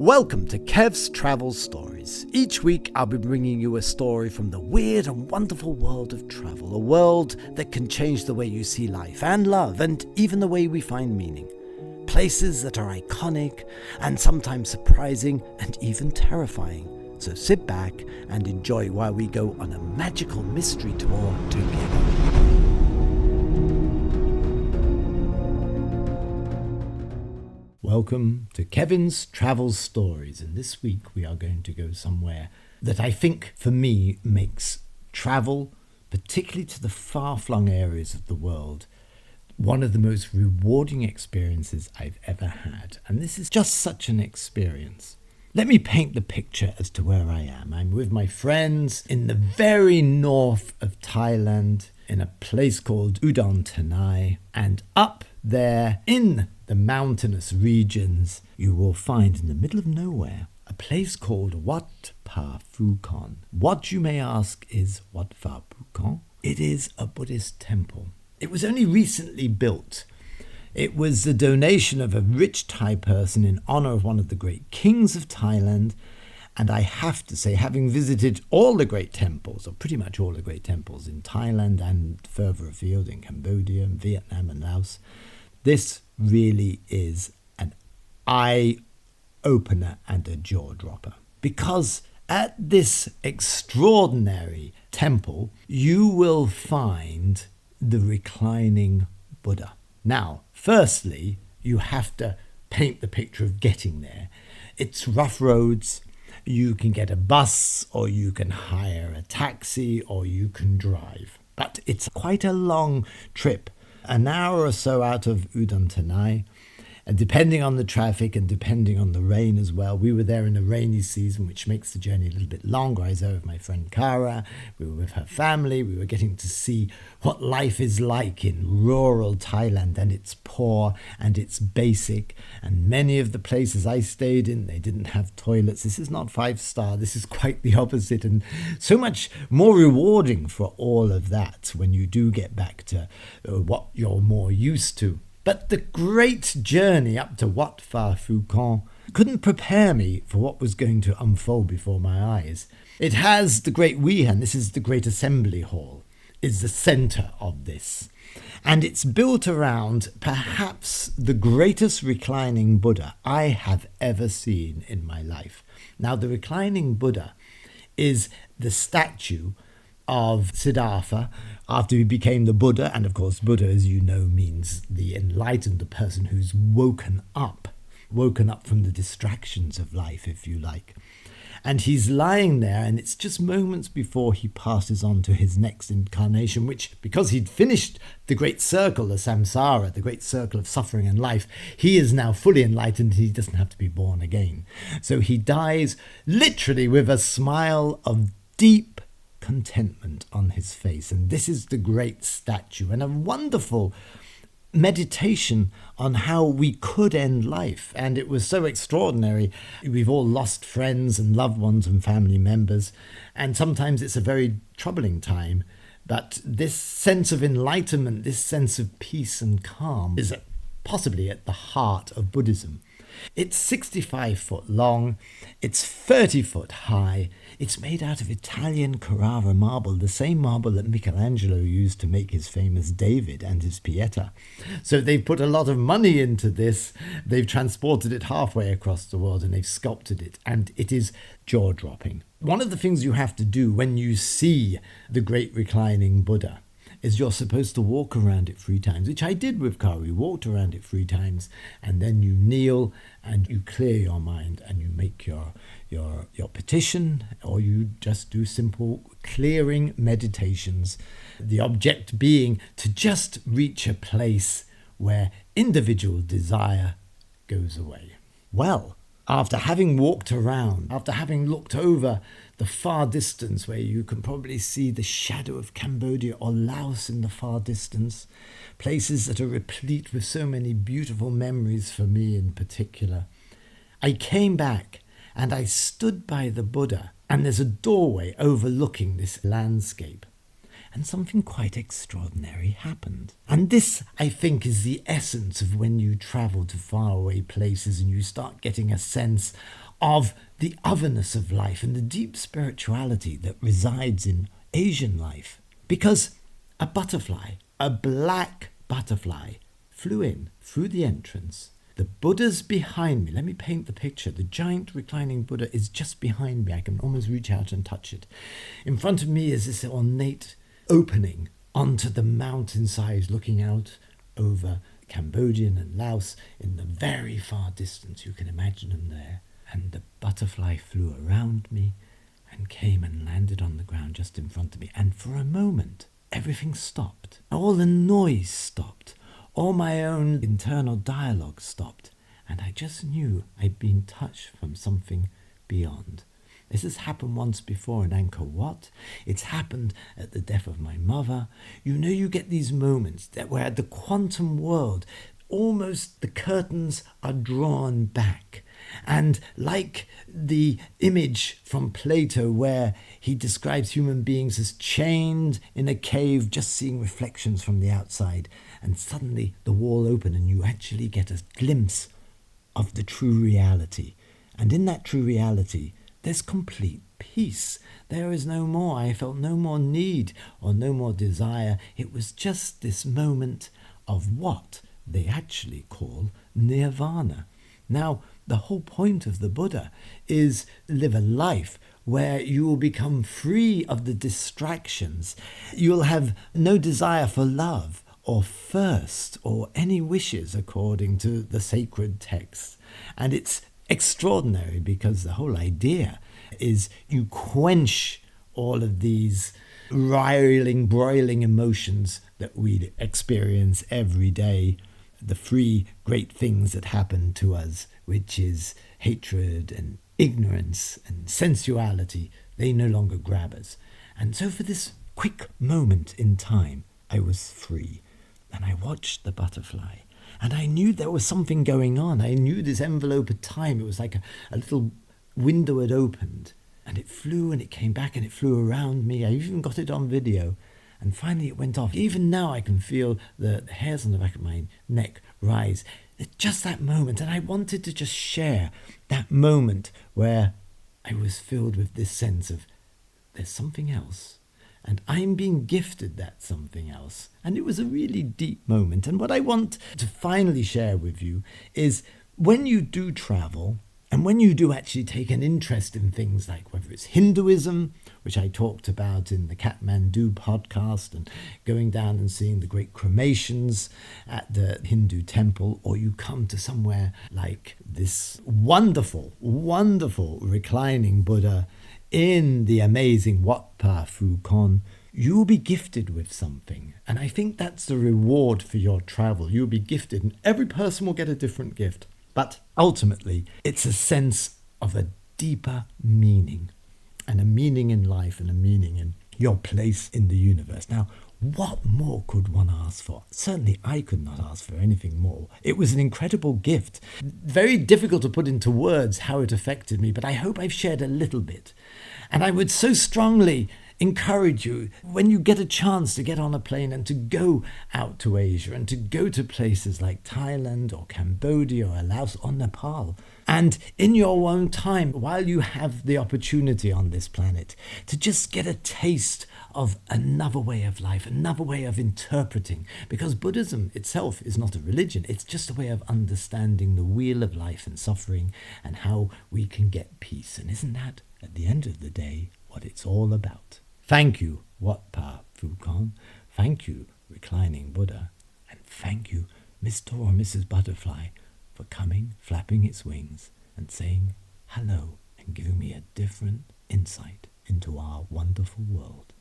Welcome to Kevs Travel Stories. Each week I'll be bringing you a story from the weird and wonderful world of travel, a world that can change the way you see life and love and even the way we find meaning. Places that are iconic and sometimes surprising and even terrifying. So sit back and enjoy while we go on a magical mystery tour together. Welcome to Kevin's Travel Stories, and this week we are going to go somewhere that I think for me makes travel, particularly to the far-flung areas of the world, one of the most rewarding experiences I've ever had. And this is just such an experience. Let me paint the picture as to where I am. I'm with my friends in the very north of Thailand in a place called Northern Thailand, and up there in the mountainous regions, you will find in the middle of nowhere a place called Wat Pa Phukan. What, you may ask, is Wat Pa Phukan? It is a Buddhist temple. It was only recently built. It was the donation of a rich Thai person in honor of one of the great kings of Thailand. And I have to say, having visited all the great temples, or pretty much all the great temples in Thailand and further afield in Cambodia and Vietnam and Laos, this really is an eye-opener and a jaw-dropper. Because at this extraordinary temple, you will find the reclining Buddha. Now, firstly, you have to paint the picture of getting there. It's rough roads. You can get a bus, or you can hire a taxi, or you can drive. But it's quite a long trip. An hour or so out of Northern Thailand, and depending on the traffic and depending on the rain as well. We were there in the rainy season, which makes the journey a little bit longer. I was there with my friend Kara, we were with her family, we were getting to see what life is like in rural Thailand, and it's poor and it's basic, and many of the places I stayed in, they didn't have toilets. This is not 5-star, this is quite the opposite, and so much more rewarding for all of that when you do get back to what you're more used to. But the great journey up to Wat Pa Phukan couldn't prepare me for what was going to unfold before my eyes. It has the Great Wihan, this is the Great Assembly Hall, is the centre of this. And it's built around perhaps the greatest reclining Buddha I have ever seen in my life. Now, the reclining Buddha is the statue of Siddhartha after he became the Buddha. And of course, Buddha, as you know, means the enlightened, the person who's woken up from the distractions of life, if you like. And he's lying there, and it's just moments before he passes on to his next incarnation, which, because he'd finished the great circle, the samsara, the great circle of suffering and life, he is now fully enlightened. He doesn't have to be born again. So he dies literally with a smile of deep contentment on his face. And this is the great statue, and a wonderful meditation on how we could end life. And it was so extraordinary. We've all lost friends and loved ones and family members, and sometimes it's a very troubling time. But this sense of enlightenment, this sense of peace and calm is possibly at the heart of Buddhism. It's 65 foot long, it's 30 foot high, it's made out of Italian Carrara marble, the same marble that Michelangelo used to make his famous David and his Pieta. So they've put a lot of money into this, they've transported it halfway across the world, and they've sculpted it, and it is jaw-dropping. One of the things you have to do when you see the great reclining Buddha is you're supposed to walk around it 3 times, which I did with Kari. We walked around it 3 times, and then you kneel and you clear your mind and you make your petition, or you just do simple clearing meditations. The object being to just reach a place where individual desire goes away. Well, after having walked around, after having looked over the far distance where you can probably see the shadow of Cambodia or Laos in the far distance, places that are replete with so many beautiful memories for me in particular, I came back and I stood by the Buddha, and there's a doorway overlooking this landscape. and something quite extraordinary happened. And this, I think, is the essence of when you travel to faraway places and you start getting a sense of the otherness of life and the deep spirituality that resides in Asian life. Because a butterfly, a black butterfly, flew in through the entrance. The Buddha's behind me. Let me paint the picture. The giant reclining Buddha is just behind me. I can almost reach out and touch it. In front of me is this ornate opening onto the mountainside looking out over Cambodia and Laos in the very far distance. You can imagine them there. And the butterfly flew around me and came and landed on the ground just in front of me. And for a moment, everything stopped. All the noise stopped. All my own internal dialogue stopped. And I just knew I'd been touched from something beyond. This has happened once before in Angkor Wat. It's happened at the death of my mother. You know, you get these moments that where the quantum world, almost the curtains are drawn back. And like the image from Plato where he describes human beings as chained in a cave, just seeing reflections from the outside, and suddenly the wall opens and you actually get a glimpse of the true reality. And in that true reality, there's complete peace. There is no more. I felt no more need or no more desire. It was just this moment of what they actually call nirvana. Now, the whole point of the Buddha is live a life where you will become free of the distractions. You'll have no desire for love or thirst or any wishes according to the sacred texts. And it's extraordinary because the whole idea is you quench all of these broiling emotions that we experience every day. The three great things that happen to us, which is hatred and ignorance and sensuality, they no longer grab us. And so for this quick moment in time, I was free. And I watched the butterfly. And I knew there was something going on. I knew this envelope of time. It was like a little window had opened. And it flew and it came back and it flew around me. I even got it on video. And finally it went off. Even now I can feel the hairs on the back of my neck rise. It's just that moment. And I wanted to just share that moment where I was filled with this sense of there's something else. And I'm being gifted that something else. And it was a really deep moment. And what I want to finally share with you is when you do travel, and when you do actually take an interest in things like whether it's Hinduism, which I talked about in the Kathmandu podcast, and going down and seeing the great cremations at the Hindu temple, or you come to somewhere like this wonderful, wonderful reclining Buddha in the amazing Wat Pa Phu Kon, you will be gifted with something. And I think that's the reward for your travel. You'll be gifted, and every person will get a different gift. But ultimately, it's a sense of a deeper meaning, and a meaning in life, and a meaning in your place in the universe. Now, what more could one ask for? Certainly, I could not ask for anything more. It was an incredible gift. Very difficult to put into words how it affected me, but I hope I've shared a little bit. And I would so strongly encourage you, when you get a chance to get on a plane and to go out to Asia and to go to places like Thailand or Cambodia or Laos or Nepal, and in your own time, while you have the opportunity on this planet, to just get a taste of another way of life, another way of interpreting, because Buddhism itself is not a religion, it's just a way of understanding the wheel of life and suffering and how we can get peace. And isn't that, at the end of the day, what it's all about? Thank you, Wat Pa Phu Kon. Thank you, Reclining Buddha. And thank you, Mr. or Mrs. Butterfly, for coming, flapping its wings, and saying hello and giving me a different insight into our wonderful world.